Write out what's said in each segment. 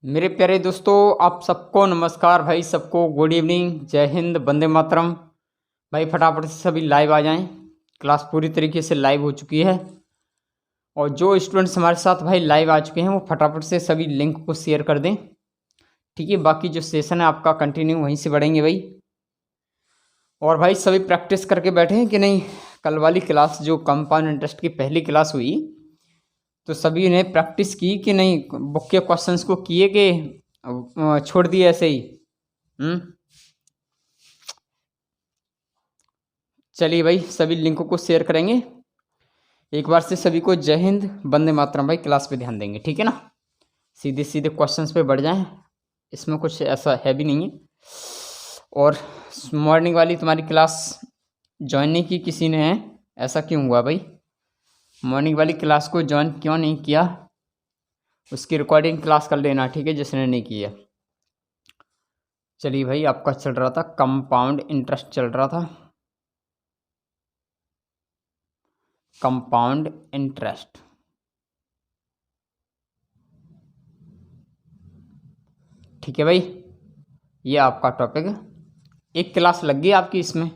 मेरे प्यारे दोस्तों, आप सबको नमस्कार भाई, सबको गुड इवनिंग, जय हिंद, वंदे मातरम। भाई फटाफट से सभी लाइव आ जाएं। क्लास पूरी तरीके से लाइव हो चुकी है और जो स्टूडेंट्स हमारे साथ भाई लाइव आ चुके हैं वो फटाफट से सभी लिंक को शेयर कर दें। ठीक है, बाकी जो सेशन है आपका कंटिन्यू वहीं से बढ़ेंगे भाई। और भाई सभी प्रैक्टिस करके बैठे हैं कि नहीं? कल वाली क्लास जो कंपाउंड इंटरेस्ट की पहली क्लास हुई तो सभी ने प्रैक्टिस की कि नहीं? बुक के क्वेश्चंस को किए कि छोड़ दिए ऐसे ही? चलिए भाई, सभी लिंकों को शेयर करेंगे। एक बार से सभी को जय हिंद, वंदे मातरम। भाई क्लास पे ध्यान देंगे, ठीक है ना? सीधे सीधे क्वेश्चंस पे बढ़ जाएं, इसमें कुछ ऐसा है भी नहीं है। और मॉर्निंग वाली तुम्हारी क्लास ज्वाइन नहीं की किसी ने? ऐसा क्यों हुआ भाई? मॉर्निंग वाली क्लास को ज्वाइन क्यों नहीं किया? उसकी रिकॉर्डिंग क्लास कर लेना, ठीक है, जिसने नहीं किया। चलिए भाई, आपका चल रहा था कंपाउंड इंटरेस्ट, चल रहा था कंपाउंड इंटरेस्ट। ठीक है भाई, ये आपका टॉपिक है। एक क्लास लग गई आपकी इसमें,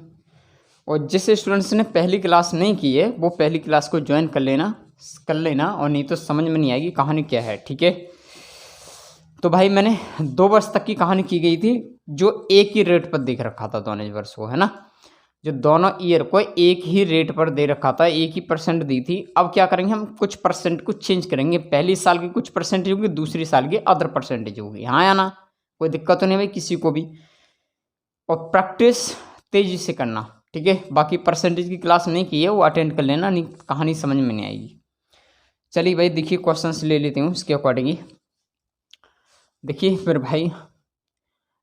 और जिस स्टूडेंट्स ने पहली क्लास नहीं की है वो पहली क्लास को ज्वाइन कर लेना, और नहीं तो समझ में नहीं आएगी कहानी क्या है। ठीक है, तो भाई मैंने 2 वर्ष तक की कहानी की गई थी, जो एक ही रेट पर देख रखा था दोनों वर्ष को, है ना? जो दोनों ईयर को एक ही रेट पर दे रखा था, एक ही परसेंट दी थी। अब क्या करेंगे हम? कुछ परसेंट को चेंज करेंगे। पहली साल की कुछ परसेंटेज होगी, दूसरी साल की अदर परसेंटेज होगी। हाँ या ना? कोई दिक्कत तो नहीं भाई किसी को भी? और प्रैक्टिस तेजी से करना, ठीक है? बाकी परसेंटेज की क्लास नहीं की है वो अटेंड कर लेना, नहीं कहानी समझ में नहीं आएगी। चलिए भाई, देखिए क्वेश्चंस ले लेती हूँ इसके अकॉर्डिंग ही। देखिए फिर भाई,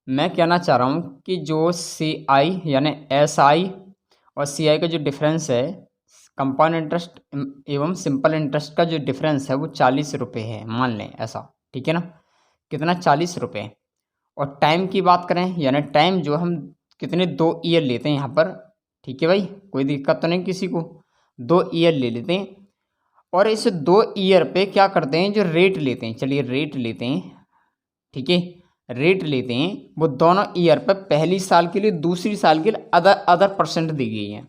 मैं कहना चाह रहा हूँ कि जो CI यानी SI और CI का जो डिफरेंस है, कंपाउंड इंटरेस्ट एवं सिंपल इंटरेस्ट का जो डिफरेंस है वो 40 रुपये है, मान लें ऐसा। ठीक है ना? कितना? 40 रुपये। और टाइम की बात करें, यानी टाइम जो हम कितने 2 ईयर लेते हैं यहाँ पर। ठीक है भाई, कोई दिक्कत तो नहीं किसी को? 2 ईयर ले लेते हैं, और इस 2 ईयर पे क्या करते हैं, जो रेट लेते हैं, चलिए रेट लेते हैं, ठीक है, रेट लेते हैं वो दोनों ईयर पर, पहली साल के लिए दूसरी साल के लिए अदर परसेंट दी गई है।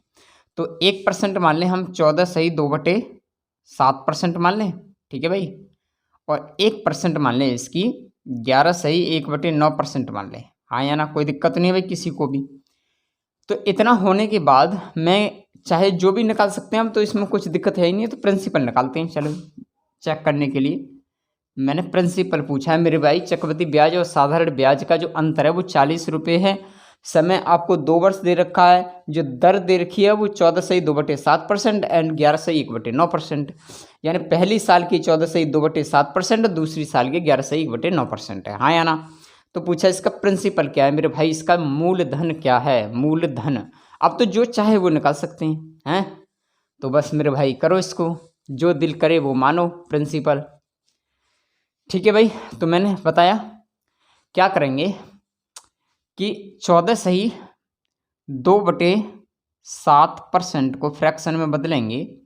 तो 1% मान लें हम, 14 सही 2/7% मान लें, ठीक है भाई। और 1% मान लें इसकी, 11 सही 1/9% मान लें। हाँ या ना? कोई दिक्कत नहीं है भाई किसी को भी? तो इतना होने के बाद मैं चाहे जो भी निकाल सकते हैं हम, तो इसमें कुछ दिक्कत है ही नहीं है। तो प्रिंसिपल निकालते हैं, चलो चेक करने के लिए मैंने प्रिंसिपल पूछा है मेरे भाई। चक्रवृद्धि ब्याज और साधारण ब्याज का जो अंतर है वो 40 रुपये है। समय आपको 2 वर्ष दे रखा है। जो दर दे रखी है वो 14 सही 2/7% एंड 11 सही 1/9%। यानी पहली साल की 14 सही 2/7%, दूसरी साल की 11 सही 1/9% है। हाँ या ना? तो पूछा इसका प्रिंसिपल क्या है मेरे भाई, इसका मूलधन क्या है? मूलधन। अब तो जो चाहे वो निकाल सकते हैं। तो बस मेरे भाई करो इसको, जो दिल करे वो मानो प्रिंसिपल। ठीक है भाई, तो मैंने बताया क्या करेंगे कि 14 सही 2/7% को फ्रैक्शन में बदलेंगे।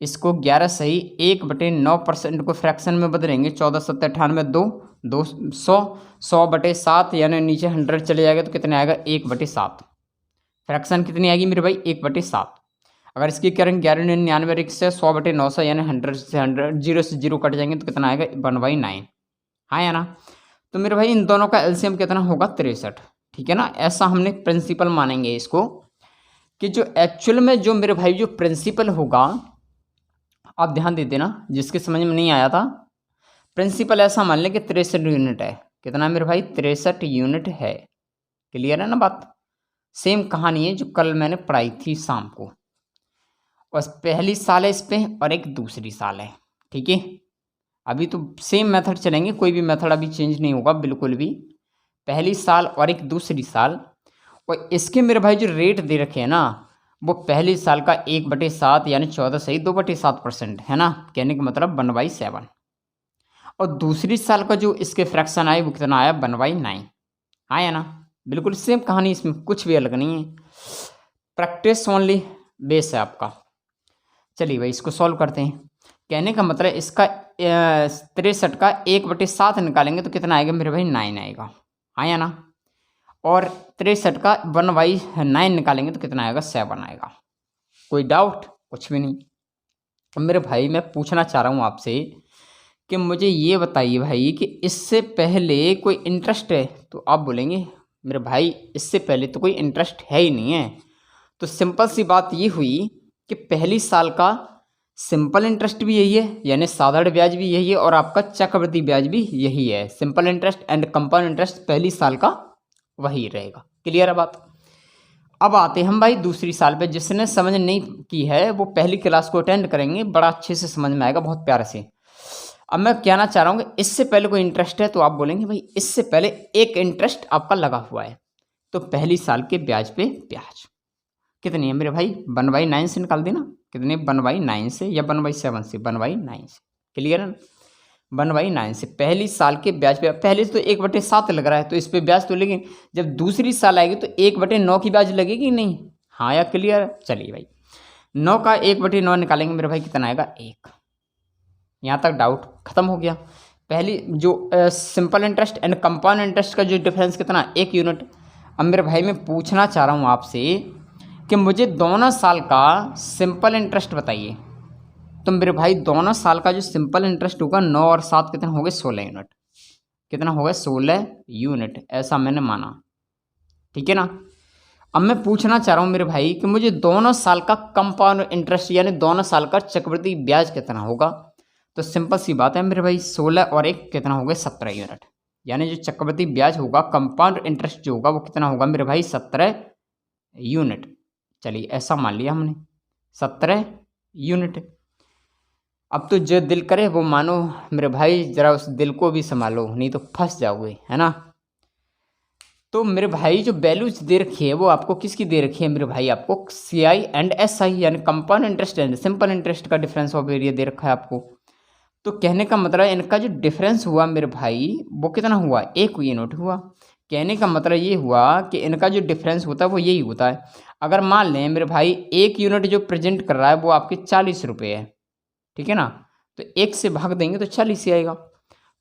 इसको 11 सही 1/9% को फ्रैक्शन में बदलेंगे। 14 7 98 200 100/7, यानी नीचे 100 चले जाएगा तो कितने आएगा? 1/7। फ्रैक्शन कितनी आएगी मेरे भाई? 1/7। अगर इसकी करेंगे 1199 रिक्स से 100/900, यानी 100 से 100, 0 से 0 कट जाएंगे तो कितना आएगा? 1/9। हाँ या ना? तो मेरे भाई इन दोनों का एलसीएम कितना होगा? 63। ठीक है ना? ऐसा हमने प्रिंसिपल मानेंगे इसको, कि जो एक्चुअल में जो मेरे भाई जो प्रिंसिपल होगा, आप ध्यान दे देना जिसके समझ में नहीं आया था। प्रिंसिपल ऐसा मान लें कि 63 यूनिट है। कितना मेरे भाई? 63 यूनिट है। क्लियर है ना बात? सेम कहानी है जो कल मैंने पढ़ाई थी शाम को। बस पहली साल है इस पे और एक दूसरी साल है। ठीक है, अभी तो सेम मेथड चलेंगे, कोई भी मेथड अभी चेंज नहीं होगा बिल्कुल भी। पहली साल और एक दूसरी साल। और इसके मेरे भाई जो रेट दे रखे हैं ना, वो पहली साल का 1/7 यानी 14 सही 2/7% है ना? कहने का मतलब 1/7। और दूसरी साल का जो इसके फ्रैक्शन आए वो कितना आया? 1/9। आया ना? बिल्कुल सेम कहानी, इसमें कुछ भी अलग नहीं है। प्रैक्टिस ओनली बेस है आपका। चलिए भाई इसको सॉल्व करते हैं। कहने का मतलब इसका 63 का 1/7 निकालेंगे तो कितना आएगा मेरे भाई? 9 आएगा, आया ना। और 63 का 1/9 निकालेंगे तो कितना आएगा? 7 आएगा। कोई डाउट? कुछ भी नहीं। अब मेरे भाई मैं पूछना चाह रहा हूँ आपसे कि मुझे ये बताइए भाई कि इससे पहले कोई इंटरेस्ट है? तो आप बोलेंगे मेरे भाई इससे पहले तो कोई इंटरेस्ट है ही नहीं है। तो सिंपल सी बात ये हुई कि पहली साल का सिंपल इंटरेस्ट भी यही है, यानी साधारण ब्याज भी यही है, और आपका चक्रवृद्धि ब्याज भी यही है। Simple interest and compound interest पहली साल का वही रहेगा। क्लियर है बात? अब आते हैं हम भाई दूसरी साल पे। जिसने समझ नहीं की है वो पहली क्लास को अटेंड करेंगे, बड़ा अच्छे से समझ में आएगा, बहुत प्यारे से। अब मैं कहना चाह रहा हूँ कि इससे पहले कोई इंटरेस्ट है? तो आप बोलेंगे भाई इससे पहले एक इंटरेस्ट आपका लगा हुआ है। तो पहली साल के ब्याज पे ब्याज कितनी है मेरे भाई? 1/9 से निकाल देना। कितने? 1/9 से या 1/7 से? 1/9 से। क्लियर है? 1/9 से पहली साल के ब्याज पे। पहले तो 1/7 लग रहा है तो इस पे ब्याज तो लगेगी। जब दूसरी साल आएगी तो 1/9 की ब्याज लगेगी नहीं? हाँ या क्लियर? चलिए भाई 9 का 1/9 निकालेंगे मेरे भाई, कितना आएगा? 1। यहाँ तक डाउट खत्म हो गया। पहली जो simple interest and compound interest का जो डिफरेंस कितना? 1 यूनिट। अब मेरे भाई मैं पूछना चाह रहा हूँ आपसे कि मुझे दोनों साल का सिंपल इंटरेस्ट बताइए। तो मेरे भाई दोनों साल का जो सिंपल इंटरेस्ट होगा 9 और 7 कितना हो गए? 16 यूनिट। कितना हो गया? 16 यूनिट, ऐसा मैंने माना। ठीक है ना? अब मैं पूछना चाह रहा हूँ मेरे भाई कि मुझे दोनों साल का कंपाउंड इंटरेस्ट यानी दोनों साल का चक्रवृद्धि ब्याज कितना होगा? तो सिंपल सी बात है मेरे भाई, 16 और 1 कितना हो गए? 17 यूनिट। यानी जो चक्रवृद्धि ब्याज होगा, कंपाउंड इंटरेस्ट जो होगा वो कितना होगा मेरे भाई? 17 यूनिट। चलिए ऐसा मान लिया हमने, 17 यूनिट। अब तो जो दिल करे वो मानो मेरे भाई, जरा उस दिल को भी संभालो नहीं तो फंस जाओगे, है ना। तो मेरे भाई जो वैल्यूज दे रखी है वो आपको किसकी दे रखी है मेरे भाई? आपको CI एंड SI यानी compound interest and simple interest का डिफरेंस ऑफ एरिया दे रखा है आपको। तो कहने का मतलब इनका जो डिफरेंस हुआ मेरे भाई वो कितना हुआ? 1 यूनिट हुआ। कहने का मतलब ये हुआ कि इनका जो डिफरेंस होता है वो यही होता है। अगर मान लें मेरे भाई 1 यूनिट जो प्रेजेंट कर रहा है वो आपके 40 रुपये है, ठीक है ना, तो 1 से भाग देंगे तो 40 ही आएगा।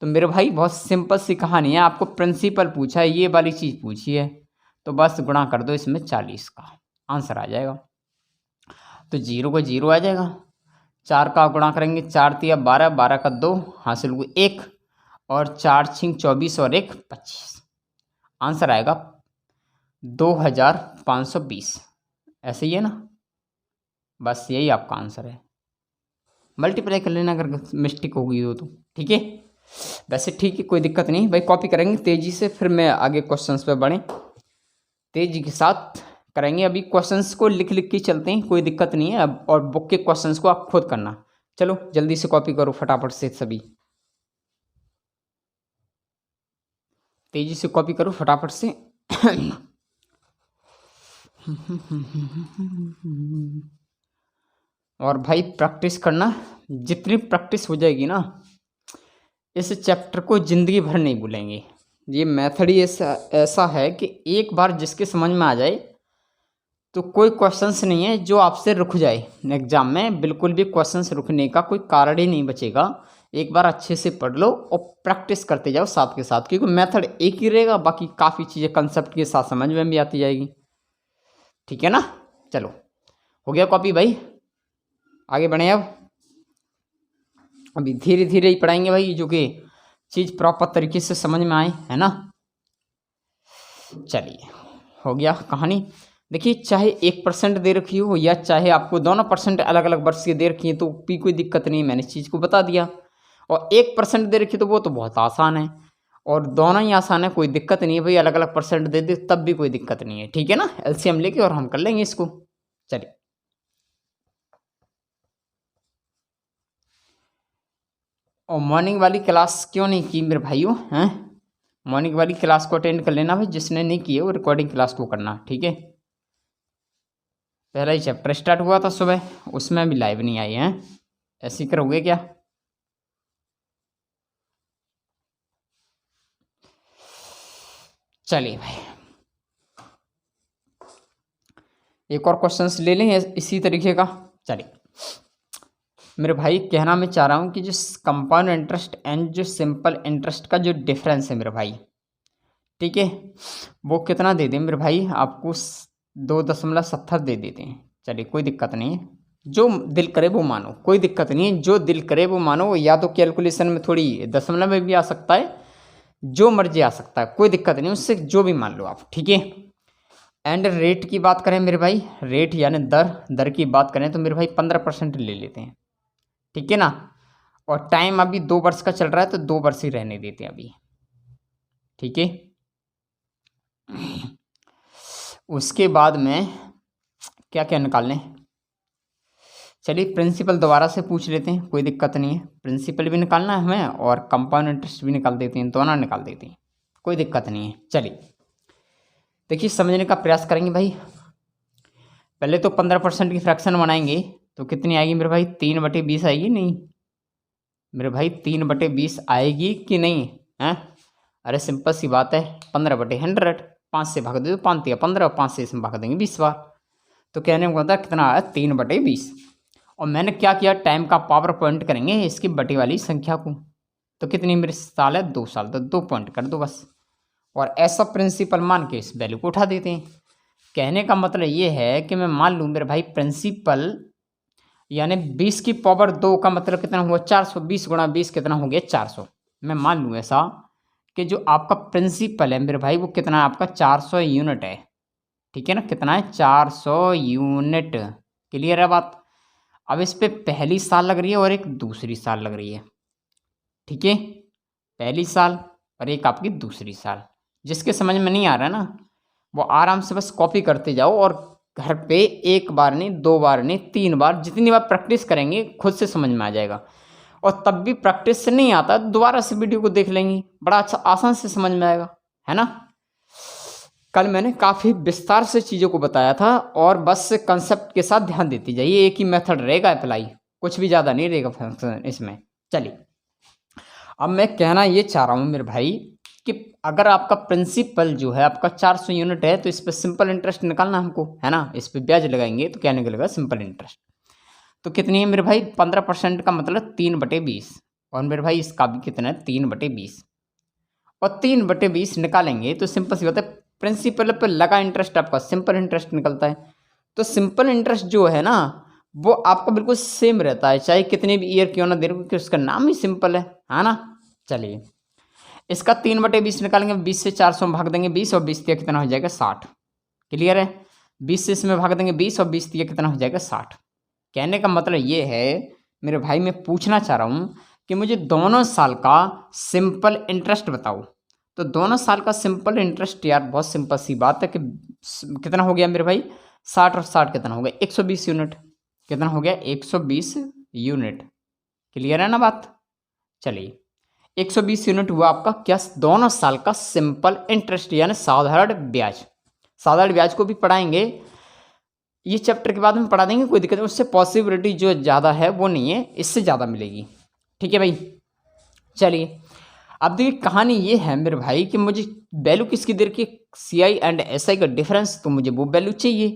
तो मेरे भाई बहुत सिंपल सी कहानी है, आपको प्रिंसिपल पूछा है, ये वाली चीज़ पूछी है, तो बस गुणा कर दो इसमें 40 का, आंसर आ जाएगा। तो 0 को 0 आ जाएगा, 4 का गुणा करेंगे, 4 तिया 12, 12 का 2, हासिल हुए 1, और 4 छिंग 24 और 1 25, आंसर आएगा 2520। ऐसे ही है ना? बस यही आपका आंसर है। मल्टीप्लाई कर लेना अगर मिस्टेक हो गई हो तो, ठीक है। वैसे ठीक है, कोई दिक्कत नहीं भाई, कॉपी करेंगे तेज़ी से, फिर मैं आगे क्वेश्चंस पे बढ़ें, तेज़ी के साथ करेंगे। अभी क्वेश्चंस को लिख लिख के चलते हैं, कोई दिक्कत नहीं है अब, और बुक के क्वेश्चंस को आप खुद करना। चलो जल्दी से कॉपी करो फटाफट से, सभी तेज़ी से कॉपी करो फटाफट से। और भाई प्रैक्टिस करना, जितनी प्रैक्टिस हो जाएगी ना इस चैप्टर को ज़िंदगी भर नहीं भूलेंगे। ये मेथड ही ऐसा है कि एक बार जिसके समझ में आ जाए तो कोई क्वेश्चंस नहीं है जो आपसे रुक जाए एग्जाम में, बिल्कुल भी क्वेश्चंस रुकने का कोई कारण ही नहीं बचेगा। एक बार अच्छे से पढ़ लो और प्रैक्टिस करते जाओ साथ के साथ, क्योंकि मेथड एक ही रहेगा, बाकी काफ़ी चीज़ें कंसेप्ट के साथ समझ में भी आती जाएगी। ठीक है ना? चलो हो गया कॉपी भाई, आगे बढ़े। अब अभी धीरे धीरे ही पढ़ाएंगे भाई, जो कि चीज़ प्रॉपर तरीके से समझ में आए, है ना। चलिए हो गया कहानी। देखिए चाहे 1% दे रखी हो या चाहे आपको दोनों परसेंट अलग अलग वर्ष के दे रखी है तो भी कोई दिक्कत नहीं, मैंने इस चीज़ को बता दिया। और 1% दे रखी तो वो तो बहुत आसान है, और दोनों ही आसान है, कोई दिक्कत नहीं है भाई। अलग अलग परसेंट दे दे तब भी कोई दिक्कत नहीं है, ठीक है ना। LCM लेके और हम कर लेंगे इसको। चलिए और मॉर्निंग वाली क्लास क्यों नहीं की मेरे भाइयों? हैं, मॉर्निंग वाली क्लास को अटेंड कर लेना भाई, जिसने नहीं की है वो रिकॉर्डिंग क्लास को करना, ठीक है। पहला ही चैप्टर स्टार्ट हुआ था सुबह, उसमें भी लाइव नहीं आई हैं, ऐसे ही करोगे क्या? चलिए भाई एक और क्वेश्चंस ले लें इसी तरीके का। चलिए मेरे भाई कहना मैं चाह रहा हूँ कि जो कंपाउंड इंटरेस्ट एंड जो सिंपल इंटरेस्ट का जो डिफरेंस है मेरे भाई, ठीक है, वो कितना दे दें मेरे भाई आपको, 2.70 दे देते हैं। चलिए कोई दिक्कत नहीं है, जो दिल करे वो मानो, कोई दिक्कत नहीं है, जो दिल करे वो मानो। या तो कैलकुलेशन में थोड़ी दशमलव में भी आ सकता है, जो मर्जी आ सकता है, कोई दिक्कत नहीं, उससे जो भी मान लो आप, ठीक है। एंड रेट की बात करें मेरे भाई, रेट यानी दर की बात करें तो मेरे भाई 15% ले लेते हैं, ठीक है ना। और टाइम अभी 2 वर्ष का चल रहा है तो 2 वर्ष ही रहने देते हैं अभी, ठीक है। उसके बाद में क्या क्या निकाल लें, चलिए प्रिंसिपल दोबारा से पूछ लेते हैं, कोई दिक्कत नहीं है। प्रिंसिपल भी निकालना है हमें और कंपाउंड इंटरेस्ट भी निकाल देते हैं, दोनों निकाल देते हैं, कोई दिक्कत नहीं है। चलिए देखिए समझने का प्रयास करेंगे भाई। पहले तो 15% की फ्रैक्शन बनाएंगे तो कितनी आएगी मेरे भाई, 3/20 आएगी। नहीं मेरे भाई 3/20 आएगी कि नहीं है? अरे सिंपल सी बात है, 15/100, 5 से भाग दे तो 5 या 15, 5 से इसमें भाग देंगे 20 बार, तो कहने को होता है कितना आया, 3/20। और मैंने क्या किया, टाइम का पावर पॉइंट करेंगे इसकी बटी वाली संख्या को, तो कितनी मेरे साल है, 2 साल, तो 2 पॉइंट कर दो बस। और ऐसा प्रिंसिपल मान के इस वैल्यू को उठा देते हैं। कहने का मतलब ये है कि मैं मान लूँ मेरे भाई प्रिंसिपल यानी 20 की पावर 2 का मतलब कितना हुआ, 400, 20 गुणा 20 कितना हो गया, 400। मैं मान लूँ ऐसा कि जो आपका प्रिंसिपल है मेरे भाई वो कितना है आपका, 400 यूनिट है, ठीक है ना। कितना है, 400 यूनिट। क्लियर है बात। अब इस पे पहली साल लग रही है और एक दूसरी साल लग रही है, ठीक है, पहली साल और एक आपकी दूसरी साल। जिसके समझ में नहीं आ रहा है ना वो आराम से बस कॉपी करते जाओ और घर पे 1 बार नहीं, 2 बार नहीं, 3 बार, जितनी बार प्रैक्टिस करेंगे खुद से समझ में आ जाएगा। और तब भी प्रैक्टिस से नहीं आता दोबारा से वीडियो को देख लेंगे, बड़ा अच्छा आसान से समझ में आएगा, है ना। कल मैंने काफ़ी विस्तार से चीज़ों को बताया था और बस कंसेप्ट के साथ ध्यान देती जाइए, एक ही मेथड रहेगा अप्लाई, कुछ भी ज़्यादा नहीं रहेगा फंक्शन इसमें। चलिए अब मैं कहना ये चाह रहा हूँ मेरे भाई कि अगर आपका प्रिंसिपल जो है आपका 400 यूनिट है तो इस पर सिंपल इंटरेस्ट निकालना हमको, है ना। इस पर ब्याज लगाएंगे तो क्या निकलेगा, सिंपल इंटरेस्ट। तो कितनी है मेरे भाई, 15% का मतलब 3/20, और मेरे भाई इसका भी कितना है, 3/20। और 3/20 निकालेंगे तो सिंपल सी बात है, प्रिंसिपल पर लगा इंटरेस्ट आपका सिंपल इंटरेस्ट निकलता है। तो सिंपल इंटरेस्ट जो है ना वो आपका बिल्कुल सेम रहता है, चाहे कितने भी ईयर क्यों ना दे, क्योंकि उसका नाम ही सिंपल है ना। चलिए इसका 3/20 निकालेंगे, 20 से 400 में भाग देंगे 20, और 20 दिया कितना हो जाएगा, 60। क्लियर है, 20 से इसमें भाग देंगे 20, और 20 दिया कितना हो जाएगा, 60। कहने का मतलब ये है मेरे भाई, मैं पूछना चाह रहा हूँ कि मुझे दोनों साल का सिंपल इंटरेस्ट बताओ। तो दोनों साल का सिंपल इंटरेस्ट यार बहुत सिंपल सी बात है कि कितना हो गया मेरे भाई, 60 और 60 कितना हो गया, 120 यूनिट। कितना हो गया, 120 यूनिट। क्लियर है ना बात। चलिए 120 यूनिट हुआ आपका क्या, दोनों साल का सिंपल इंटरेस्ट यानी साधारण ब्याज। साधारण ब्याज को भी पढ़ाएंगे, ये चैप्टर के बाद में पढ़ा देंगे, कोई दिक्कत नहीं, उससे पॉसिबिलिटी जो ज़्यादा है वो नहीं है, इससे ज़्यादा मिलेगी, ठीक है भाई। चलिए अब देखिए कहानी ये है मेरे भाई कि मुझे वैल्यू किसकी दे रखी है, CI एंड SI का डिफरेंस, तो मुझे वो वैल्यू चाहिए।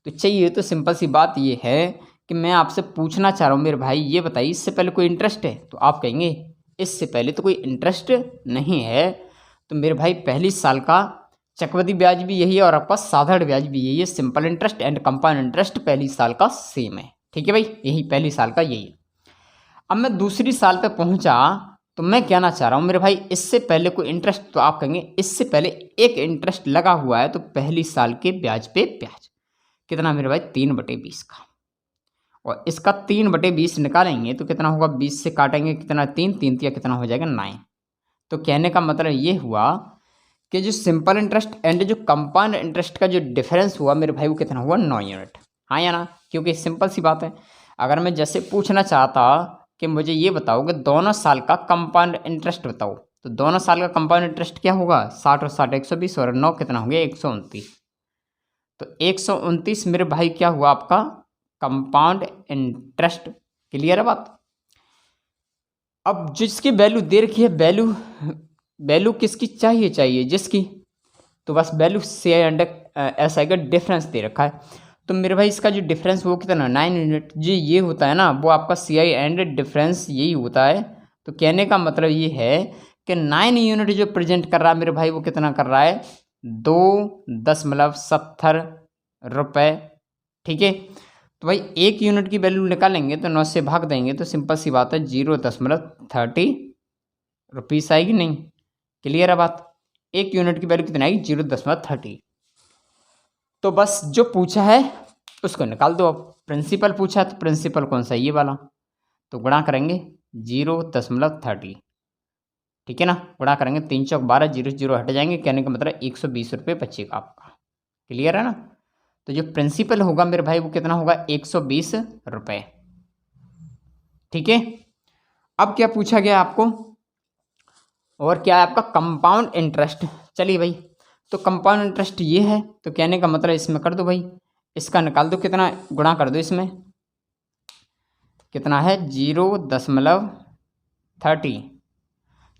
तो चाहिए तो सिंपल सी बात ये है कि मैं आपसे पूछना चाह रहा हूँ मेरे भाई, ये बताइए इससे पहले कोई इंटरेस्ट है, तो आप कहेंगे इससे पहले तो कोई इंटरेस्ट नहीं है। तो मेरे भाई पहली साल का चक्रवृद्धि ब्याज भी यही है और आपका साधारण ब्याज भी यही है, simple interest and compound interest पहली साल का सेम है, ठीक है भाई, यही पहली साल का यही है। अब मैं दूसरी साल पे पहुंचा तो मैं कहना चाह रहा हूँ मेरे भाई इससे पहले कोई इंटरेस्ट, तो आप कहेंगे इससे पहले एक इंटरेस्ट लगा हुआ है, तो पहली साल के ब्याज पे ब्याज कितना मेरे भाई, 3/20 का। और इसका 3/20 निकालेंगे तो कितना होगा, 20 से काटेंगे कितना, 3, 3 या कितना हो जाएगा, 9। तो कहने का मतलब ये हुआ कि जो सिंपल इंटरेस्ट एंड जो कंपाउंड इंटरेस्ट का जो डिफरेंस हुआ मेरे भाई वो कितना हुआ, 9 यूनिट। हाँ या ना, क्योंकि सिंपल सी बात है। अगर मैं जैसे पूछना चाहता कि मुझे ये बताओ कि दोनों साल का कंपाउंड इंटरेस्ट बताओ, तो दोनों साल का कंपाउंड इंटरेस्ट क्या होगा, 60 और 60 120, और 9 कितना हो गया, 129। तो 129 मेरे भाई क्या हुआ आपका कंपाउंड इंटरेस्ट। क्लियर है बात। अब जिसकी वैल्यू दे रखी है, वैल्यू किसकी चाहिए जिसकी, तो बस वैल्यू CI एंड SI का डिफरेंस दे रखा है। तो मेरे भाई इसका जो डिफरेंस वो कितना 9 यूनिट जो ये होता है ना, वो आपका CI एंड डिफरेंस यही होता है। तो कहने का मतलब ये है कि 9 यूनिट जो प्रेजेंट कर रहा है मेरे भाई वो कितना कर रहा है 2.70 रुपये। ठीक है, तो भाई 1 यूनिट की वैल्यू निकालेंगे तो 9 से भाग देंगे तो सिंपल सी बात है 0.30 रुपीस आएगी। नहीं, क्लियर है बात। 1 यूनिट की वैल्यू कितनी आएगी 0.30। तो बस जो पूछा है उसको निकाल दो। अब प्रिंसिपल पूछा है तो प्रिंसिपल कौन सा, ये वाला, तो गुणा करेंगे 0.30। ठीक है ना, गुणा करेंगे 3 चौक 12, 0 0 हट जाएंगे, कहने का मतलब 120 रुपये बचेगा आपका। क्लियर है ना। तो जो प्रिंसिपल होगा मेरे भाई वो कितना होगा 120 रुपये। ठीक है, अब क्या पूछा गया आपको, और क्या है आपका कंपाउंड इंटरेस्ट। चलिए भाई, तो कंपाउंड इंटरेस्ट ये है, तो कहने का मतलब इसमें कर दो भाई, इसका निकाल दो, कितना गुणा कर दो, इसमें कितना है 0.30,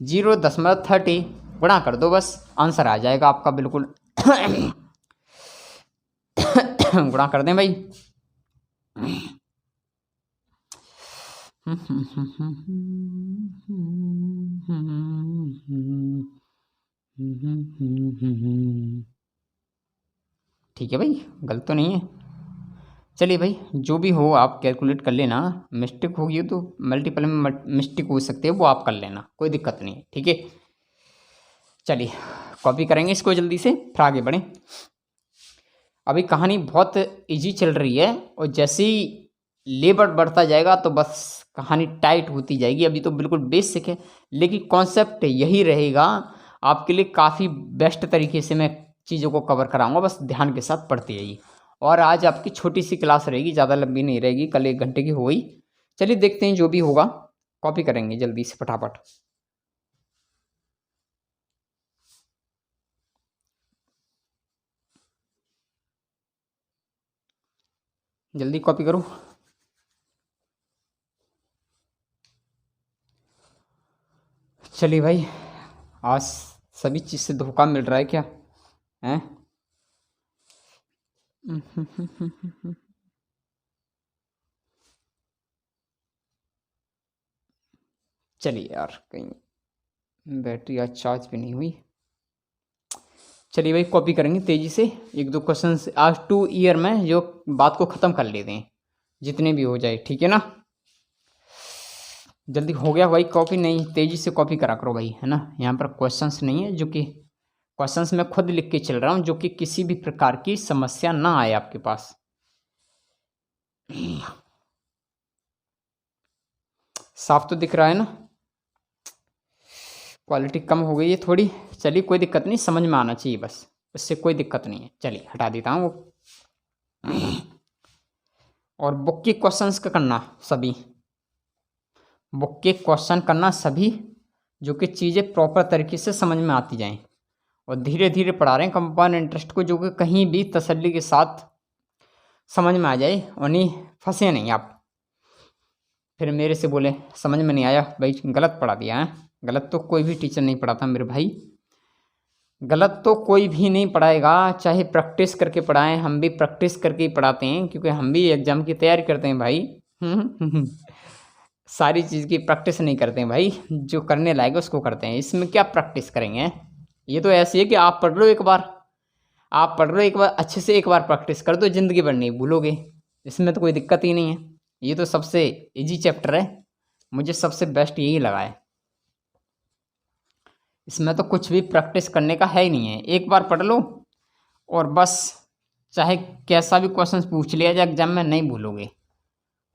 0.30 गुणा कर दो, बस आंसर आ जाएगा आपका बिल्कुल। गुणा कर दें भाई। ठीक है भाई, गलत तो नहीं है। चलिए भाई, जो भी हो आप कैलकुलेट कर लेना, मिस्टेक होगी तो मल्टीपल में मिस्टेक हो सकती है, वो आप कर लेना, कोई दिक्कत नहीं है। ठीक है, चलिए कॉपी करेंगे इसको जल्दी से, फिर आगे बढ़ें। अभी कहानी बहुत इजी चल रही है, और जैसे ही लेबर बढ़ता जाएगा तो बस कहानी टाइट होती जाएगी। अभी तो बिल्कुल बेसिक है, लेकिन कॉन्सेप्ट यही रहेगा आपके लिए। काफ़ी बेस्ट तरीके से मैं चीज़ों को कवर कराऊंगा, बस ध्यान के साथ पढ़ते जाइए। और आज आपकी छोटी सी क्लास रहेगी, ज़्यादा लंबी नहीं रहेगी, कल 1 घंटे की हो गई। चलिए देखते हैं जो भी होगा, कॉपी करेंगे जल्दी से फटाफट। जल्दी कॉपी करो। चलिए भाई, आज सभी चीज़ से धोखा मिल रहा है क्या हैं? चलिए यार, कहीं बैटरी आज चार्ज भी नहीं हुई। चलिए भाई, कॉपी करेंगे तेज़ी से, 1-2 क्वेश्चन आज 2 ईयर में जो बात को ख़त्म कर लेते हैं, जितने भी हो जाए। ठीक है ना, जल्दी हो गया भाई कॉपी, नहीं तेज़ी से कॉपी करा करो भाई, है ना। यहाँ पर क्वेश्चंस नहीं है, जो कि क्वेश्चंस मैं खुद लिख के चल रहा हूँ, जो कि किसी भी प्रकार की समस्या ना आए आपके पास। साफ तो दिख रहा है ना, क्वालिटी कम हो गई है थोड़ी। चलिए कोई दिक्कत नहीं, समझ में आना चाहिए बस, उससे कोई दिक्कत नहीं है। चलिए हटा देता हूँ वो। और बुक के क्वेश्चंस का करना सभी, बुक के क्वेश्चन करना सभी, जो कि चीज़ें प्रॉपर तरीके से समझ में आती जाएं। और धीरे धीरे पढ़ा रहे हैं कंपाउंड इंटरेस्ट को, जो कि कहीं भी तसल्ली के साथ समझ में आ जाए, और नहीं फंसे नहीं आप, फिर मेरे से बोले समझ में नहीं आया, भाई गलत पढ़ा दिया है। गलत तो कोई भी टीचर नहीं पढ़ाता मेरे भाई, गलत तो कोई भी नहीं पढ़ाएगा, चाहे प्रैक्टिस करके पढ़ाएं। हम भी प्रैक्टिस करके ही पढ़ाते हैं, क्योंकि हम भी एग्ज़ाम की तैयारी करते हैं भाई। सारी चीज़ की प्रैक्टिस नहीं करते हैं भाई, जो करने लायक उसको करते हैं। इसमें क्या प्रैक्टिस करेंगे, ये तो ऐसी है कि आप पढ़ लो एक बार, आप पढ़ लो एक बार अच्छे से, एक बार प्रैक्टिस कर दो, ज़िंदगी भर नहीं भूलोगे। इसमें तो कोई दिक्कत ही नहीं है, ये तो सबसे इजी चैप्टर है, मुझे सबसे बेस्ट यही लगा है। इसमें तो कुछ भी प्रैक्टिस करने का है ही नहीं है, एक बार पढ़ लो और बस, चाहे कैसा भी क्वेश्चन पूछ लिया जाए एग्जाम में, नहीं भूलोगे।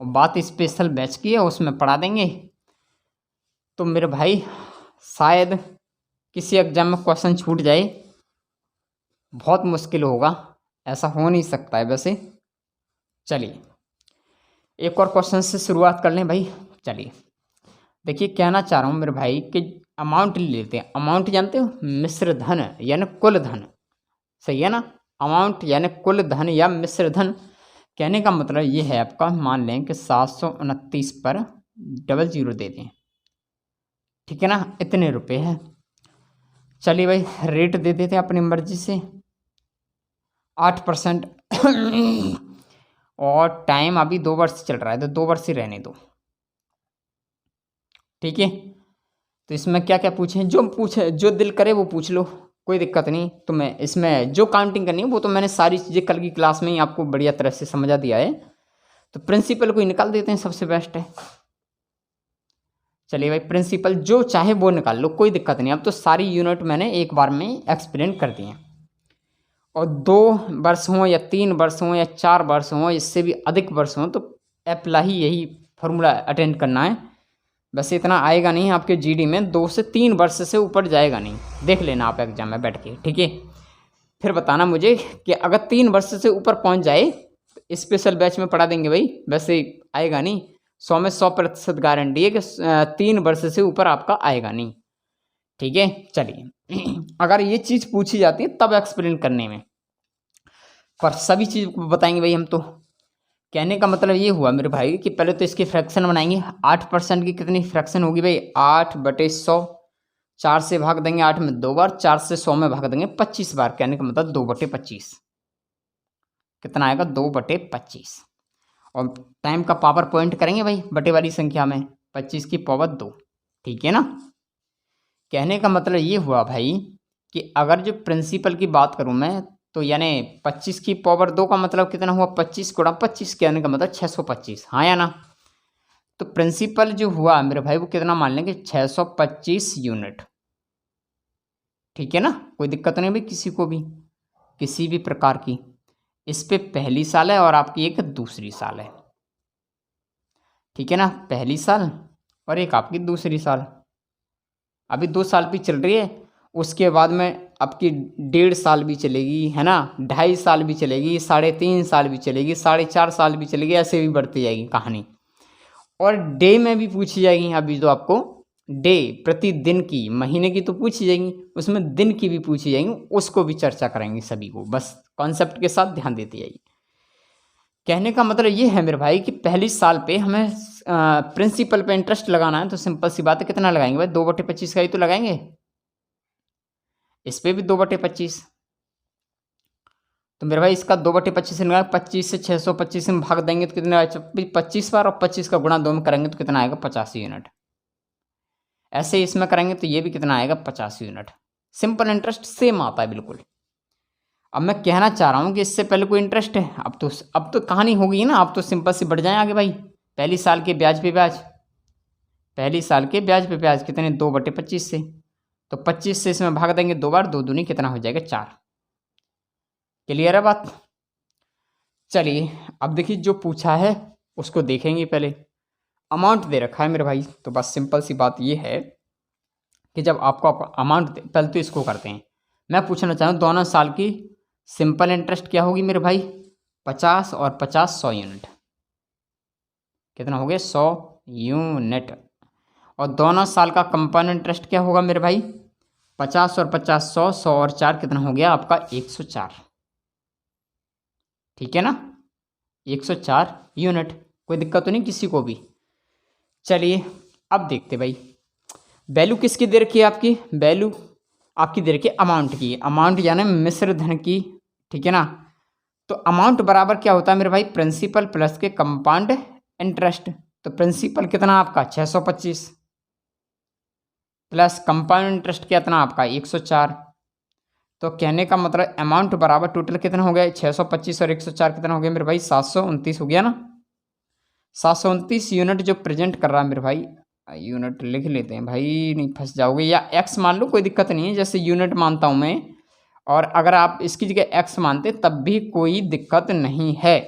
और बात स्पेशल बैच की है, उसमें पढ़ा देंगे तो मेरे भाई शायद किसी एग्जाम में क्वेश्चन छूट जाए, बहुत मुश्किल होगा, ऐसा हो नहीं सकता है वैसे। चलिए एक और क्वेश्चन से शुरुआत कर लें भाई। चलिए देखिए, कहना चाह रहा हूँ मेरे भाई कि अमाउंट ले लेते हैं। अमाउंट जानते हो, मिश्र धन यानी कुल धन, सही है ना। अमाउंट यानी कुल धन या मिश्र धन, कहने का मतलब ये है आपका, मान लें कि 729 पर 00 दे दें, ठीक है ना, इतने रुपए है। चलिए भाई रेट दे देते हैं अपनी मर्जी से, 8%। और टाइम अभी 2 वर्ष चल रहा है तो 2 वर्ष ही रहने दो। ठीक है, तो इसमें क्या क्या पूछे, जो दिल करे वो पूछ लो, कोई दिक्कत नहीं। तो मैं इसमें जो काउंटिंग करनी है वो तो मैंने सारी चीज़ें कल की क्लास में ही आपको बढ़िया तरह से समझा दिया है। तो प्रिंसिपल को ही निकाल देते हैं, सबसे बेस्ट है। चलिए भाई, प्रिंसिपल जो चाहे वो निकाल लो, कोई दिक्कत नहीं। अब तो सारी यूनिट मैंने एक बार में एक्सप्लेन कर दिए। और 2 वर्ष हों या 3 वर्ष हों या 4 वर्ष हों, इससे भी अधिक वर्ष हों, तो अप्लाई यही फॉर्मूला अटेंड करना है। वैसे इतना आएगा नहीं आपके जीडी में, 2 से 3 वर्ष से ऊपर जाएगा नहीं, देख लेना आप एग्जाम में बैठ के। ठीक है, फिर बताना मुझे कि अगर 3 वर्ष से ऊपर पहुंच जाए तो स्पेशल बैच में पढ़ा देंगे भाई, वैसे आएगा नहीं। 100 में 100% गारंटी है कि 3 वर्ष से ऊपर आपका आएगा नहीं। ठीक है, चलिए अगर ये चीज़ पूछी जाती है तब एक्सप्लेन करने में, पर सभी चीज़ बताएंगे भाई हम तो। कहने का मतलब ये हुआ मेरे भाई कि पहले तो इसकी फ्रैक्शन बनाएंगे। 8% की कितनी फ्रैक्शन होगी भाई, 8/100। 4 से भाग देंगे 8 में 2 बार, 4 से 100 में भाग देंगे 25 बार। कहने का मतलब 2/25 कितना आएगा, 2/25। और टाइम का पावर पॉइंट करेंगे भाई बटे वाली संख्या में, 25 की पावर 2। ठीक है ना। कहने का मतलब ये हुआ भाई कि अगर जो प्रिंसिपल की बात करूं मैं, तो यानी 25 की पावर 2 का मतलब कितना हुआ, 25 गुणा 25, कहने का मतलब 625। हाँ या ना। तो प्रिंसिपल जो हुआ मेरे भाई वो कितना मान लेंगे, 625 यूनिट। ठीक है ना, कोई दिक्कत नहीं भाई किसी को भी, किसी भी प्रकार की। इस पे पहली साल है और आपकी एक दूसरी साल है। ठीक है ना, पहली साल और एक आपकी दूसरी साल। अभी 2 साल भी चल रही है, उसके बाद में आपकी 1.5 साल भी चलेगी, है ना, 2.5 साल भी चलेगी, 3.5 साल भी चलेगी, 4.5 साल भी चलेगी, ऐसे भी बढ़ती जाएगी कहानी। और डे में भी पूछी जाएगी। अभी तो आपको डे प्रतिदिन की, महीने की तो पूछी जाएंगी, उसमें दिन की भी पूछी जाएंगी, उसको भी चर्चा करेंगे सभी को, बस कॉन्सेप्ट के साथ ध्यान देती जाइए। कहने का मतलब ये है मेरे भाई कि पहली साल पे हमें प्रिंसिपल पे इंटरेस्ट लगाना है, तो सिंपल सी बात है, कितना लगाएंगे भाई, 2/25 का ही तो लगाएंगे। इस पे भी 2/25। तो मेरे भाई इसका 2/25 लगा, 25 से 625 में भाग देंगे तो कितना आएगा, 25 बार, और 25 का गुणा 2 में करेंगे तो कितना आएगा, 85 यूनिट। ऐसे इसमें करेंगे तो ये भी कितना आएगा, 50 यूनिट। सिंपल इंटरेस्ट सेम आता है बिल्कुल। अब मैं कहना चाह रहा हूँ कि इससे पहले कोई इंटरेस्ट है, अब तो कहानी होगी ना, अब तो सिंपल से बढ़ जाए आगे भाई। पहली साल के ब्याज पे ब्याज, पहली साल के ब्याज पे ब्याज कितने, 2/25 से। तो 25 से इसमें भाग देंगे 2 बार, 2 दूनी कितना हो जाएगा, 4। क्लियर है बात। चलिए अब देखिए जो पूछा है उसको देखेंगे। पहले अमाउंट दे रखा है मेरे भाई, तो बस सिंपल सी बात ये है कि जब आपको अमाउंट, पहले तो इसको करते हैं। मैं पूछना चाहूँ दोनों साल की सिंपल इंटरेस्ट क्या होगी मेरे भाई, 50 और 50 100 यूनिट। कितना हो गया, 100 यूनिट। और दोनों साल का कंपाउंड इंटरेस्ट क्या होगा मेरे भाई, 50 और 50 100, 100 और 4 कितना हो गया आपका, 104। ठीक है ना, 104 यूनिट। कोई दिक्कत तो नहीं किसी को भी। चलिए अब देखते भाई, वैल्यू किसकी दे रखी है आपकी, वैल्यू आपकी दे रखी है अमाउंट की, अमाउंट यानी मिश्र धन की। ठीक है ना। तो अमाउंट बराबर क्या होता है मेरे भाई, प्रिंसिपल प्लस के कंपाउंड इंटरेस्ट। तो प्रिंसिपल कितना आपका 625 प्लस कंपाउंड इंटरेस्ट कितना आपका 104। तो कहने का मतलब अमाउंट बराबर टोटल कितना हो गया, 625 और 104 कितना हो गया मेरे भाई, 729 हो गया ना। 729 यूनिट जो प्रेजेंट कर रहा है मेरे भाई, यूनिट लिख लेते हैं भाई, नहीं फंस जाओगे, या एक्स मान लो, कोई दिक्कत नहीं है, जैसे यूनिट मानता हूँ मैं, और अगर आप इसकी जगह एक्स मानते तब भी कोई दिक्कत नहीं है।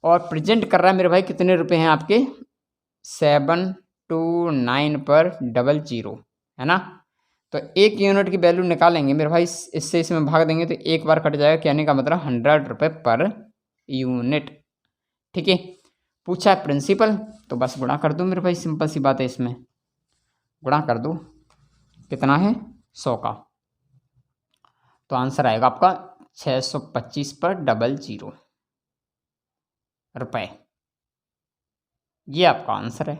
और प्रेजेंट कर रहा है मेरे भाई कितने रुपए हैं आपके, 729 पर 00, है ना। तो 1 यूनिट की वैल्यू निकालेंगे मेरे भाई, इससे इसमें भाग देंगे तो एक बार कट जाएगा, कहने का मतलब 100 रुपये पर यूनिट। ठीक है, पूछा है प्रिंसिपल तो बस गुणा कर दो मेरे भाई, सिंपल सी बात है, इसमें गुणा कर दो, कितना है 100 का, तो आंसर आएगा आपका 625 पर 00 रुपये। ये आपका आंसर है।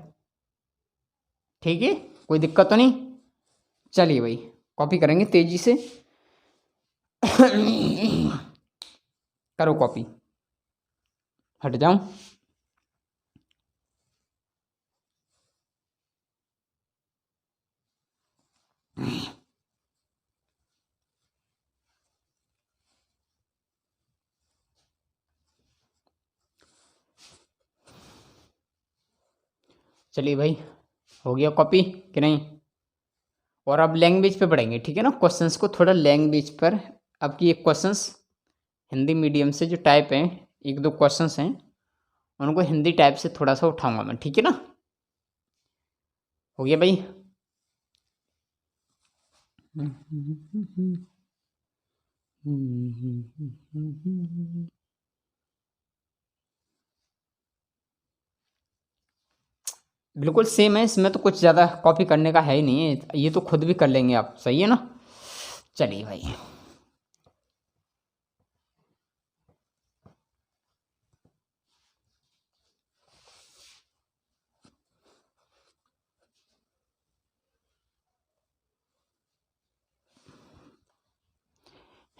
ठीक है, कोई दिक्कत तो नहीं। चलिए भाई कॉपी करेंगे तेजी से करो कॉपी। हट जाऊं? चलिए भाई, हो गया कॉपी कि नहीं? और अब लैंग्वेज पे बढ़ेंगे, ठीक है ना? क्वेश्चंस को थोड़ा लैंग्वेज पर, अब की एक क्वेश्चंस हिंदी मीडियम से जो टाइप हैं, एक दो क्वेश्चंस हैं, उनको हिंदी टाइप से थोड़ा सा उठाऊंगा मैं, ठीक है ना? हो गया भाई? बिल्कुल सेम है, इसमें तो कुछ ज़्यादा कॉपी करने का है ही नहीं है, ये तो खुद भी कर लेंगे आप, सही है ना? चलिए भाई,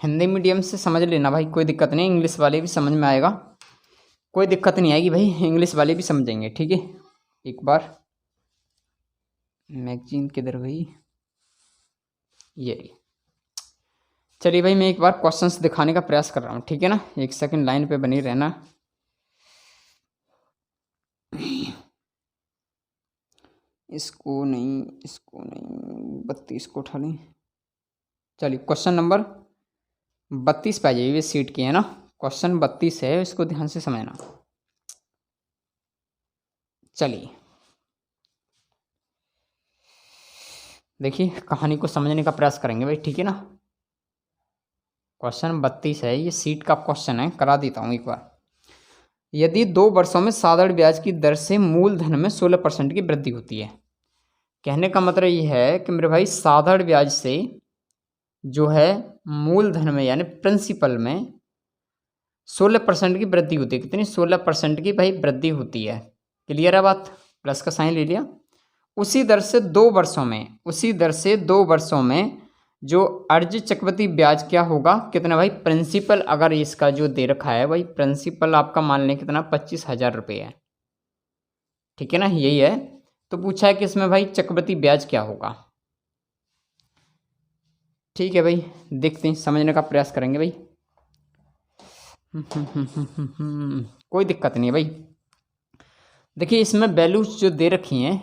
हिंदी मीडियम से समझ लेना भाई, कोई दिक्कत नहीं, इंग्लिश वाले भी समझ में आएगा, कोई दिक्कत नहीं आएगी भाई, इंग्लिश वाले भी समझेंगे, ठीक है? एक बार मैगजीन किधर गई? ये, चलिए भाई, मैं एक बार क्वेश्चंस दिखाने का प्रयास कर रहा हूँ, ठीक है ना? एक सेकंड लाइन पे बनी रहना। इसको नहीं, 32 को उठा लें। चलिए क्वेश्चन नंबर 32 पे आ जाइए, ये सीट की है ना, क्वेश्चन 32 है, इसको ध्यान से समझना। चलिए देखिए, कहानी को समझने का प्रयास करेंगे भाई, ठीक है ना? क्वेश्चन 32 है, ये सीट का क्वेश्चन है, करा देता हूँ एक बार। यदि 2 वर्षों में साधारण ब्याज की दर से मूलधन में 16% की वृद्धि होती है, कहने का मतलब ये है कि मेरे भाई साधारण ब्याज से जो है मूलधन में यानी प्रिंसिपल में 16% की वृद्धि होती है। कितनी? 16% की भाई वृद्धि होती है। क्लियर है बात? प्लस का साइन ले लिया। उसी दर से 2 वर्षों में जो अर्जित चक्रवृद्धि ब्याज क्या होगा? कितना भाई? प्रिंसिपल अगर इसका जो दे रखा है भाई, प्रिंसिपल आपका मान लें कितना? 25,000 रुपये है, ठीक है ना? यही है। तो पूछा है कि इसमें भाई चक्रवृद्धि ब्याज क्या होगा। ठीक है भाई, देखते हैं, समझने का प्रयास करेंगे भाई। कोई दिक्कत नहीं है भाई। देखिए इसमें वैल्यूज जो दे रखी हैं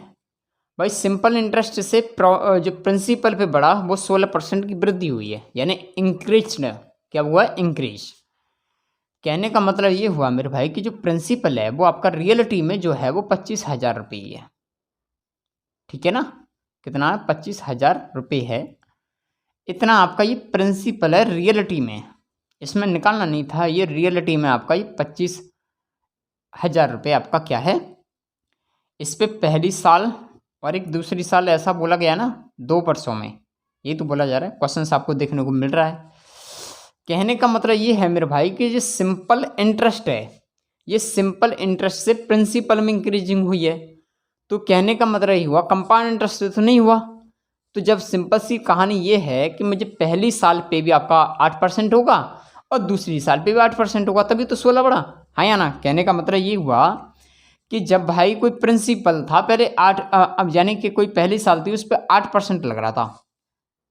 भाई, सिंपल इंटरेस्ट से जो प्रिंसिपल पे बढ़ा वो 16% की वृद्धि हुई है, यानी इंक्रीज। क्या हुआ? इंक्रीज। कहने का मतलब ये हुआ मेरे भाई कि जो प्रिंसिपल है वो आपका रियलिटी में जो है वो 25,000 रुपये है, ठीक है ना? कितना? 25,000 रुपये है। इतना आपका ये प्रिंसिपल है रियलिटी में, इसमें निकालना नहीं था, ये रियलिटी में आपका ये 25,000 रुपये आपका क्या है। इस पे पहली साल और एक दूसरी साल ऐसा बोला गया ना, 2 वर्षों में, ये तो बोला जा रहा है। क्वेश्चन आपको देखने को मिल रहा है। कहने का मतलब ये है मेरे भाई कि जो सिंपल इंटरेस्ट है, ये सिंपल इंटरेस्ट से प्रिंसिपल में इंक्रीजिंग हुई है। तो कहने का मतलब ये हुआ, कंपाउंड इंटरेस्ट तो नहीं हुआ। तो जब सिंपल सी कहानी ये है कि मुझे पहली साल पे भी आपका 8% होगा और दूसरी साल पे भी 8% होगा, तभी तो 16 बढ़ा, हाँ या ना? कहने का मतलब ये हुआ कि जब भाई कोई प्रिंसिपल था पहले 8, अब यानी कि कोई पहली साल थी उस पर 8% लग रहा था,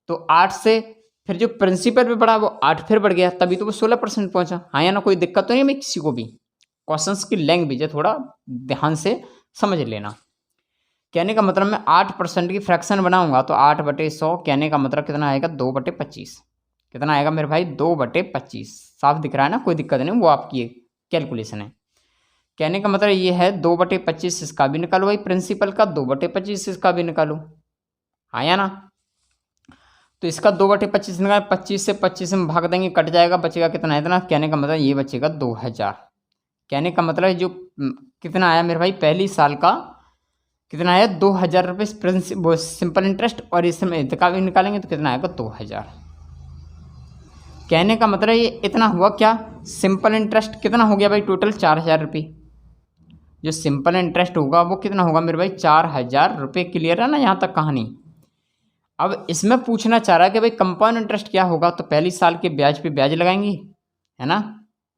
तो 8 से फिर जो प्रिंसिपल पे बढ़ा वो 8 फिर बढ़ गया, तभी तो वो 16% पहुंचा, हाँ या ना? कोई दिक्कत तो नहीं है किसी को भी? क्वेश्चंस की लैंग्वेज है, थोड़ा ध्यान से समझ लेना। कहने का मतलब मैं 8% की फ्रैक्शन बनाऊंगा तो 8/100, कहने का मतलब कितना आएगा? 2/25। कितना आएगा मेरे भाई? 2/25। साफ दिख रहा है ना? कोई दिक्कत नहीं, वो आपकी कैलकुलेशन है। कहने का मतलब ये है 2/25 इसका भी निकालो भाई, प्रिंसिपल का 2/25 इसका भी निकालो, आया ना? तो इसका 2/25 निकाल, 25 से 25 में भाग देंगे, कट जाएगा, बचेगा कितना? इतना। कहने का मतलब ये बचेगा 2,000। कहने का मतलब जो कितना आया मेरे भाई पहली साल का, कितना आया? 2,000 रुपये सिंपल इंटरेस्ट, और इसमें इतना भी निकालेंगे तो कितना आएगा? 2,000। कहने का मतलब ये इतना हुआ क्या? सिंपल इंटरेस्ट कितना हो गया भाई? टोटल 4,000 रुपये। जो सिंपल इंटरेस्ट होगा वो कितना होगा मेरे भाई? 4,000 रुपये। क्लियर है ना यहाँ तक कहानी? अब इसमें पूछना चाह रहा है कि भाई कंपाउंड इंटरेस्ट क्या होगा, तो पहली साल के ब्याज पे ब्याज लगाएंगे, है ना?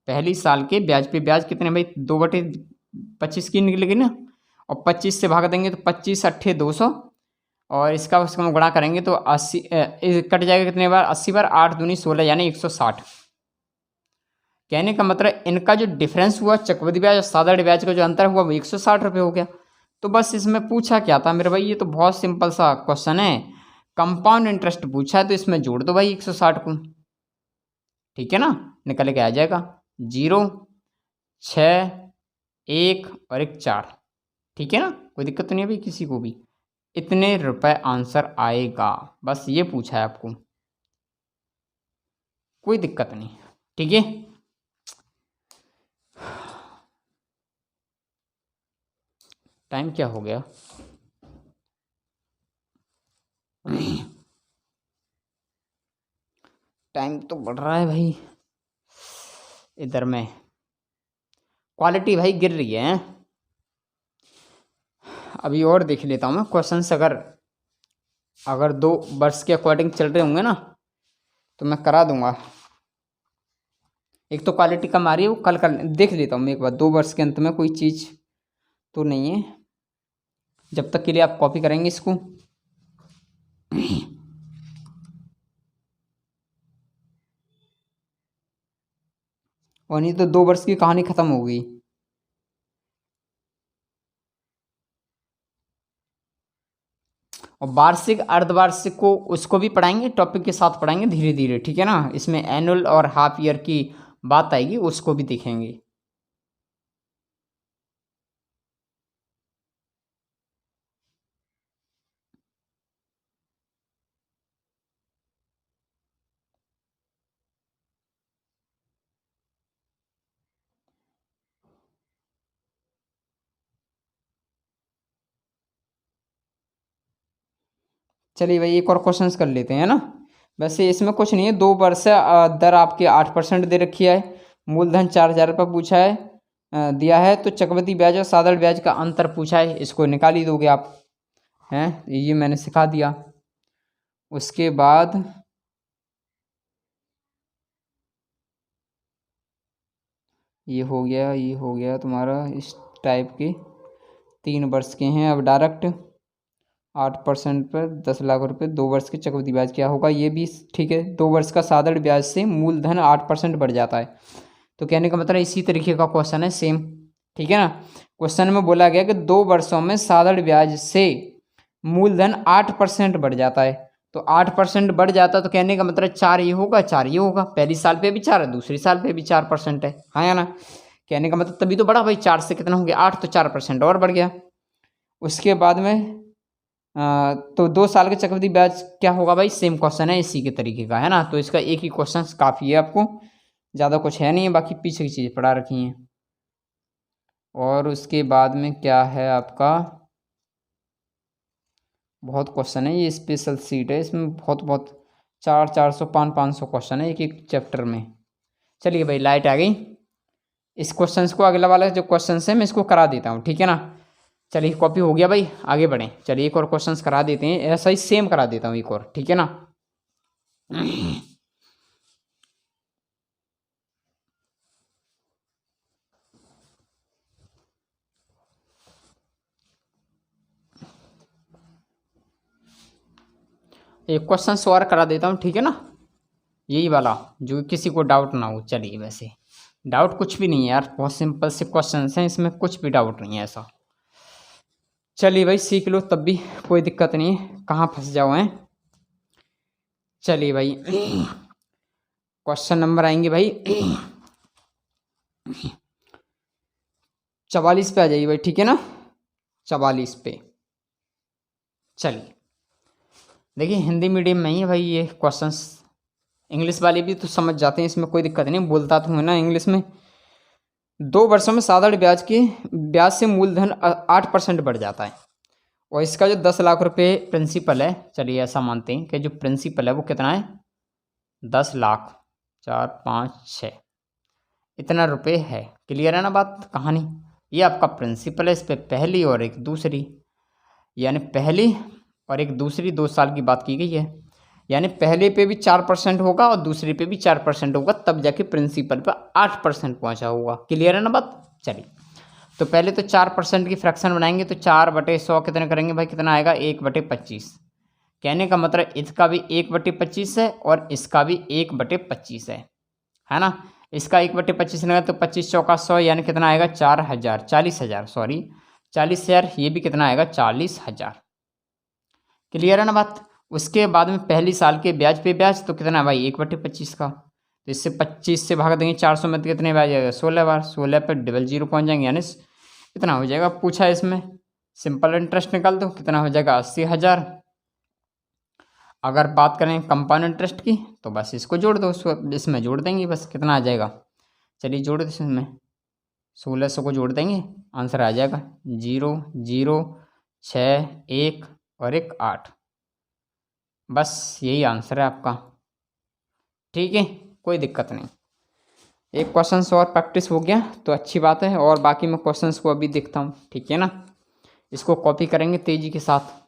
पहली साल के ब्याज पे ब्याज कितने भाई, 2/25 की निकलेगी ना, और 25 से भाग देंगे तो 25 अट्ठे 200, और इसका उसका हम गुणा करेंगे तो 80 कट जाएगा कितने बार, 80 बार, 8 दूनी 16 यानी 160। कहने का मतलब इनका जो डिफरेंस हुआ चक्रवृद्धि ब्याज और साधारण ब्याज का जो अंतर हुआ वो 160 रुपये हो गया। तो बस इसमें पूछा क्या था मेरे भाई, ये तो बहुत सिंपल सा क्वेश्चन है, कंपाउंड इंटरेस्ट पूछा है, तो इसमें जोड़ दो भाई 160 को, ठीक है ना, निकल के आ जाएगा 0, 6, 1 और 1 4, ठीक है ना, कोई दिक्कत तो नहीं है भाई किसी को भी, इतने रुपए आंसर आएगा, बस ये पूछा है आपको, कोई दिक्कत नहीं, ठीक है। टाइम क्या हो गया, टाइम तो बढ़ रहा है भाई, इधर में क्वालिटी भाई गिर रही है। अभी और देख लेता हूँ मैं क्वेश्चंस, अगर 2 वर्ष के अकॉर्डिंग चल रहे होंगे ना तो मैं करा दूंगा। एक तो क्वालिटी कम आ रही है, वो कल कर देख लेता हूँ मैं एक बार, 2 वर्ष के अंत में कोई चीज़ तो नहीं है, जब तक के लिए आप कॉपी करेंगे इसको। और नहीं तो 2 वर्ष की कहानी खत्म हो गई। और वार्षिक अर्धवार्षिक को उसको भी पढ़ाएंगे, टॉपिक के साथ पढ़ाएंगे धीरे धीरे, ठीक है ना, इसमें एनुअल और हाफ ईयर की बात आएगी, उसको भी देखेंगे। चलिए भाई एक और क्वेश्चंस कर लेते हैं ना, वैसे इसमें कुछ नहीं है, 2 वर्ष दर आपके 8% दे रखी है, मूलधन 4,000 रुपये पूछा है, दिया है, तो चक्रवृद्धि ब्याज और साधारण ब्याज का अंतर पूछा है, इसको निकाल ही दोगे आप, हैं, ये मैंने सिखा दिया। उसके बाद ये हो गया, ये हो गया तुम्हारा, इस टाइप के 3 वर्ष के हैं। अब डायरेक्ट 8% पर 10 लाख रुपए, 2 वर्ष के चक्रवृद्धि ब्याज क्या होगा, ये भी ठीक है, 2 वर्ष का साधारण ब्याज से मूलधन 8% बढ़ जाता है, तो कहने का मतलब इसी तरीके का क्वेश्चन है सेम, ठीक है ना। क्वेश्चन में बोला गया कि 2 वर्षों में साधारण ब्याज से मूलधन 8% बढ़ जाता है, तो 8% बढ़ जाता है, तो कहने का मतलब 4 ये होगा, 4 ये होगा, पहली साल पे भी 4 है, दूसरी साल पे भी 4% है, हाँ या ना, कहने का मतलब तभी तो बढ़ा भाई, 4 से कितना हो गया 8, तो 4% और बढ़ गया। उसके बाद में तो 2 साल के चक्रवृद्धि ब्याज क्या होगा भाई, सेम क्वेश्चन है इसी के तरीके का, है ना, तो इसका एक ही क्वेश्चन काफ़ी है आपको, ज़्यादा कुछ है नहीं है, बाकी पीछे की चीज़ पढ़ा रखी हैं। और उसके बाद में क्या है आपका, बहुत क्वेश्चन है, ये स्पेशल सीट है, इसमें बहुत बहुत 400 500 क्वेश्चन है एक एक चैप्टर में। चलिए भाई लाइट आ गई, इस क्वेश्चन को अगला वाला जो क्वेश्चन है मैं इसको करा देता हूँ, ठीक है ना। चलिए कॉपी हो गया भाई, आगे बढ़ें, चलिए एक और क्वेश्चन करा देते हैं, ऐसा ही सेम करा देता हूँ एक और, ठीक है ना। एक क्वेश्चन और करा देता हूँ, ठीक है ना, यही वाला जो किसी को डाउट ना हो। चलिए वैसे डाउट कुछ भी नहीं है यार, बहुत सिंपल से क्वेश्चन हैं, इसमें कुछ भी डाउट नहीं है ऐसा। चलिए भाई सीख लो तब भी कोई दिक्कत नहीं है, कहाँ फंस जाओ हैं। चलिए भाई क्वेश्चन नंबर आएंगे भाई 44 पे आ जाइए भाई, ठीक है ना, 44 पे। चलिए देखिए हिंदी मीडियम में ही है भाई ये क्वेश्चंस, इंग्लिश वाले भी तो समझ जाते हैं, इसमें कोई दिक्कत नहीं, बोलता तो हूँ ना इंग्लिश में। 2 वर्षों में साधारण ब्याज से मूलधन 8% बढ़ जाता है, और इसका जो 10 लाख रुपए प्रिंसिपल है, चलिए ऐसा मानते हैं कि जो प्रिंसिपल है वो कितना है 10 लाख, 4 5 6 इतना रुपए है, क्लियर है ना बात कहानी। ये आपका प्रिंसिपल है, इस पर पहली और एक दूसरी, यानी पहली और एक दूसरी 2 साल की बात की गई है, यानी पहले पे भी 4% होगा और दूसरे पे भी 4% होगा, तब जाके प्रिंसिपल पे 8% पहुंचा होगा। क्लियर है ना बात? चलिए, तो पहले तो 4% की फ्रैक्शन बनाएंगे, तो 4/100 कितने करेंगे भाई, कितना आएगा 1/25। कहने का मतलब इसका भी 1/25 है और इसका भी 1/25 है ना। इसका 1/25 लगा तो 25 चौका 100, यानी कितना आएगा 4000, 40,000 सॉरी 40,000, ये भी कितना आएगा 40,000। क्लियर है ना बात? उसके बाद में पहली साल के ब्याज पे ब्याज, तो कितना भाई 1/25 का, तो इससे 25 से भाग देंगे 400 में, तो कितने ब्याज आएगा 16 बार, 16 पे 00 पहुँच जाएंगे, यानी कितना हो जाएगा पूछा इसमें। सिंपल इंटरेस्ट निकाल दो, कितना हो जाएगा 80,000। अगर बात करें कंपाउंड इंटरेस्ट की, तो बस इसको जोड़ दो, इसमें जोड़ देंगे, बस कितना आ जाएगा, चलिए जोड़ दो इसमें, 1600 को जोड़ देंगे, आंसर आ जाएगा 0 0 6 1 और 1 8। बस यही आंसर है आपका। ठीक है, कोई दिक्कत नहीं। एक क्वेश्चन और प्रैक्टिस हो गया तो अच्छी बात है, और बाकी मैं क्वेश्चंस को अभी देखता हूँ, ठीक है ना। इसको कॉपी करेंगे तेजी के साथ।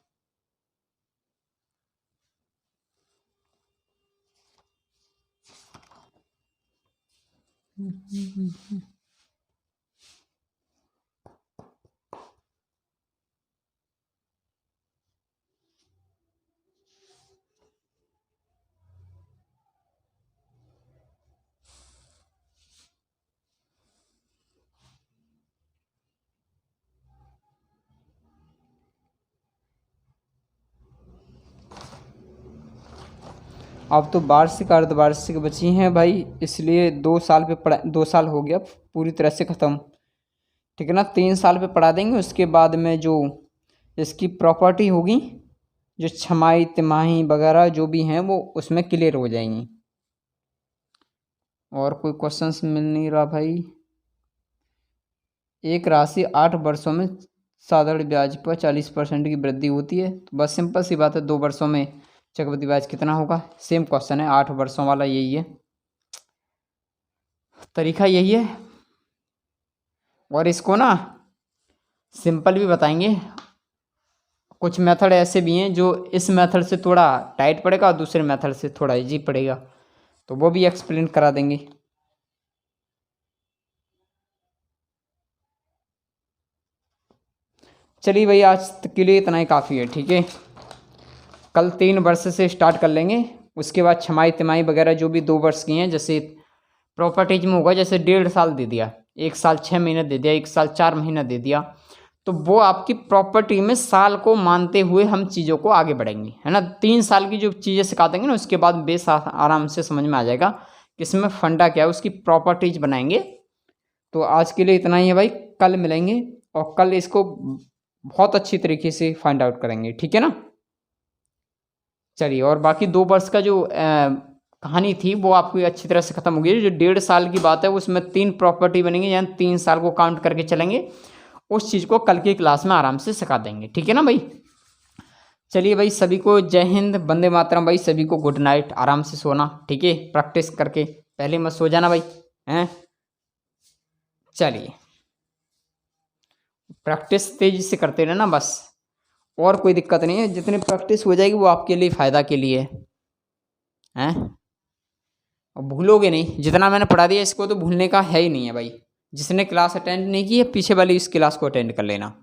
अब तो वार्षिक अर्धवार्षिक बची हैं भाई, इसलिए 2 साल पे पढ़ा, 2 साल हो गया पूरी तरह से ख़त्म, ठीक है ना। 3 साल पे पढ़ा देंगे, उसके बाद में जो इसकी प्रॉपर्टी होगी, जो छमाही तिमाही वगैरह जो भी हैं वो उसमें क्लियर हो जाएंगी। और कोई क्वेश्चंस मिल नहीं रहा भाई। एक राशि 8 वर्षों में साधारण ब्याज पर 40% की वृद्धि होती है, तो बस सिंपल सी बात है, 2 वर्षों में चक्रवृद्धि ब्याज कितना होगा, सेम क्वेश्चन है, 8 वर्षों वाला यही है, तरीका यही है। और इसको ना सिंपल भी बताएंगे, कुछ मेथड ऐसे भी हैं जो इस मेथड से थोड़ा टाइट पड़ेगा और दूसरे मेथड से थोड़ा इजी पड़ेगा, तो वो भी एक्सप्लेन करा देंगे। चलिए भाई, आज तक के लिए इतना ही काफ़ी है, ठीक है। कल 3 वर्ष से स्टार्ट कर लेंगे, उसके बाद छमाही तिमाही वगैरह जो भी 2 वर्ष की हैं, जैसे प्रॉपर्टीज में होगा, जैसे 1.5 साल दे दिया, 1 साल 6 महीने दे दिया, 1 साल 4 महीना दे दिया, तो वो आपकी प्रॉपर्टी में साल को मानते हुए हम चीज़ों को आगे बढ़ेंगे, है ना। 3 साल की जो चीज़ें सिखा देंगे ना, उसके बाद बेस आराम से समझ में आ जाएगा कि इसमें फंडा क्या है, उसकी प्रॉपर्टीज बनाएंगे। तो आज के लिए इतना ही है भाई, कल मिलेंगे और कल इसको बहुत अच्छी तरीके से फाइंड आउट करेंगे, ठीक है ना। चलिए, और बाकी 2 वर्ष का जो कहानी थी वो आपकी अच्छी तरह से ख़त्म हो गई। जो 1.5 साल की बात है उसमें 3 प्रॉपर्टी बनेंगे, यानी 3 साल को काउंट करके चलेंगे, उस चीज़ को कल की क्लास में आराम से सिखा देंगे, ठीक है ना भाई। चलिए भाई, सभी को जय हिंद, वंदे मातरम भाई, सभी को गुड नाइट, आराम से सोना, ठीक है, प्रैक्टिस करके पहले मत सो जाना भाई, हैं। चलिए, प्रैक्टिस तेजी से करते रहना बस, और कोई दिक्कत नहीं है, जितनी प्रैक्टिस हो जाएगी वो आपके लिए फ़ायदा के लिए हैं। और भूलोगे नहीं, जितना मैंने पढ़ा दिया इसको तो भूलने का है ही नहीं है भाई। जिसने क्लास अटेंड नहीं की है, पीछे वाली इस क्लास को अटेंड कर लेना।